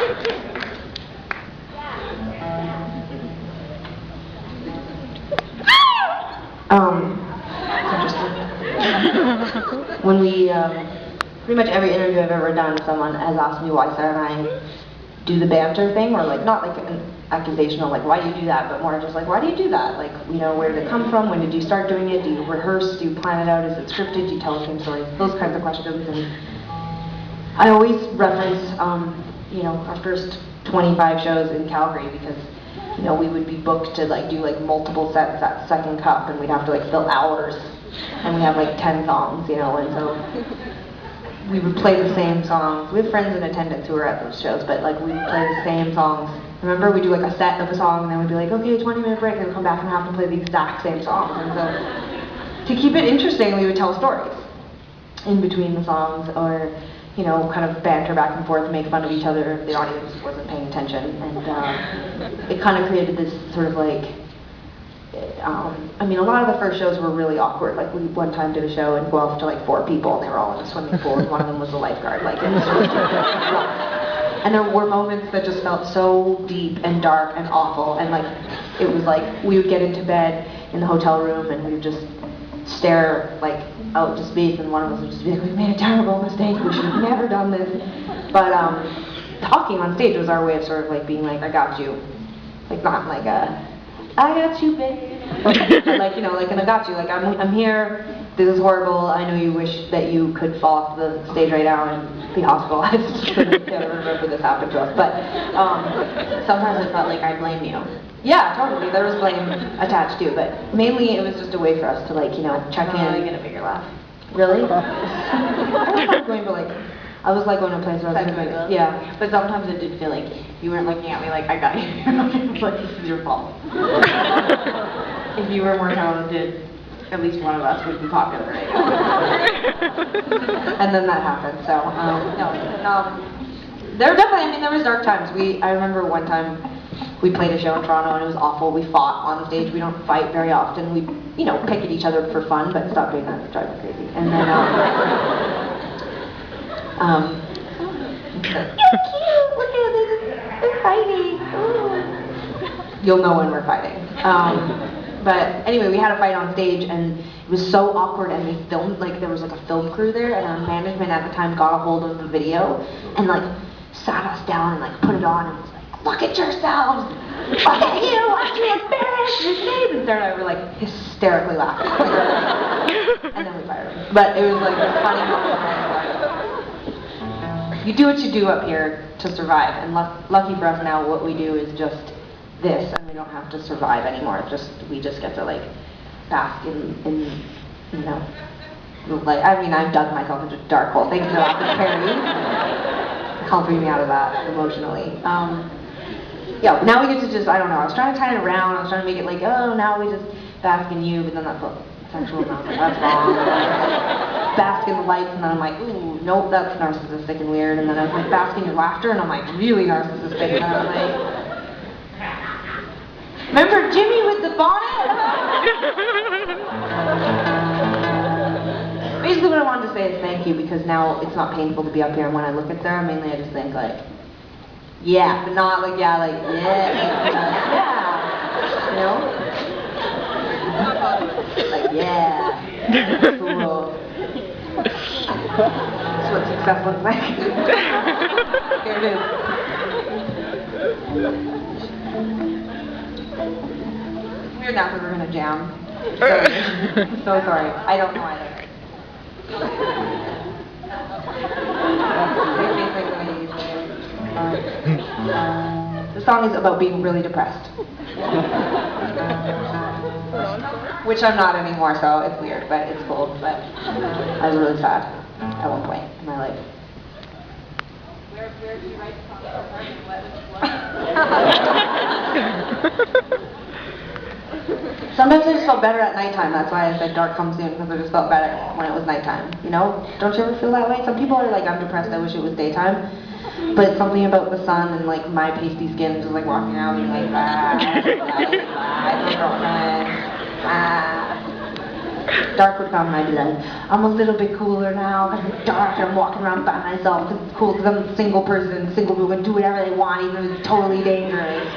It's interesting. When we, pretty much every interview I've ever done, someone has asked me why Sara and I do the banter thing, or like, not like an accusational, like, why do you do that, but more just like, why do you do that? Like, you know, where did it come from? When did you start doing it? Do you rehearse? Do you plan it out? Is it scripted? Do you tell the same stories? Those kinds of questions. And I always reference, you know, our first 25 shows in Calgary, because, you know, we would be booked to like do like multiple sets at Second Cup, and we'd have to like fill hours, and we have like 10 songs, you know, and so we would play the same songs. We have friends in attendance who were at those shows, but like we would play the same songs. Remember, we'd do like a set of a song, and then we'd be like, okay, 20-minute break, and then come back and have to play the exact same songs. And so, to keep it interesting, we would tell stories in between the songs, or, you know, kind of banter back and forth, make fun of each other if the audience wasn't paying attention. And it kind of created this sort of like, I mean, a lot of the first shows were really awkward. Like, we one time did a show in Guelph to like 4 people, and they were all in a swimming pool, and one of them was the lifeguard. Like, it was really and there were moments that just felt so deep and dark and awful, and like, it was like, we would get into bed in the hotel room, and we would just stare like out to space, and one of us would just be like, we made a terrible mistake, we should have never done this. But talking on stage was our way of sort of like being like, I got you. Like, not like a, I got you, babe. But like, you know, like, and I got you. Like, I'm here. This is horrible. I know you wish that you could fall off the stage right now and be hospitalized. I can't remember this happened to us. But sometimes it felt like I blame you. Yeah, totally. There was blame attached too. But mainly it was just a way for us to, like, you know, check in. I get a bigger laugh. Really? I was going to like, I was like going to a place where I was like, yeah. But sometimes it did feel like you weren't looking at me like, I got you. Like, this is your fault. If you were more talented, at least one of us would be popular right now. And then that happened, so, there were definitely, I mean, there was dark times. I remember one time we played a show in Toronto, and it was awful. We fought on stage. We don't fight very often. We, you know, pick at each other for fun, but stop doing that, it's driving me crazy. And then, you're cute, look at this, they're fighting. Ooh. You'll know when we're fighting. But anyway, we had a fight on stage, and it was so awkward, and they filmed, like, there was like a film crew there, and our management at the time got a hold of the video, and like, sat us down and like, put it on, and was like, look at yourselves! Look at you! Aren't you embarrassed? Your name! And Sara and I were like, hysterically laughing. And then we fired him. But it was like a funny moment. You do what you do up here to survive, and lucky for us now, what we do is just this, and we don't have to survive anymore. We just get to like bask in you know, like, I mean, I've dug myself into a dark hole. Thanks for that, Perry. Helping me out of that emotionally. Yeah, now we get to just, I don't know, I was trying to tie it around, I was trying to make it like, oh, now we just bask in you, but then that's sexual, and I was like, that's wrong. Bask in the lights, and then I'm like, ooh, nope, that's narcissistic and weird, and then I was like, bask in your laughter, and I'm like, really narcissistic, and then I was like, remember Jimmy with the bonnet? Basically what I wanted to say is thank you, because now it's not painful to be up here, and when I look at Sara, mainly I just think like, yeah, but not like, yeah, like, yeah, you know? Like, yeah, cool. That's what success looks like. Here it is. Weird now because we're gonna jam. So sorry. I don't know either. The song is about being really depressed. Which I'm not anymore, so it's weird, but it's cool. But I was really sad at one point in my life. Where do you write Sometimes I just felt better at nighttime. That's why I said dark comes soon, because I just felt better when it was nighttime. You know? Don't you ever feel that way? Some people are like, I'm depressed, I wish it was daytime. But it's something about the sun and like my pasty skin, just like walking around being like, ah, my girlfriend, ah. dark would come and I'd be like, I'm a little bit cooler now because it's dark and I'm walking around by myself because it's cool because I'm a single person, single people can do whatever they want even if it's totally dangerous.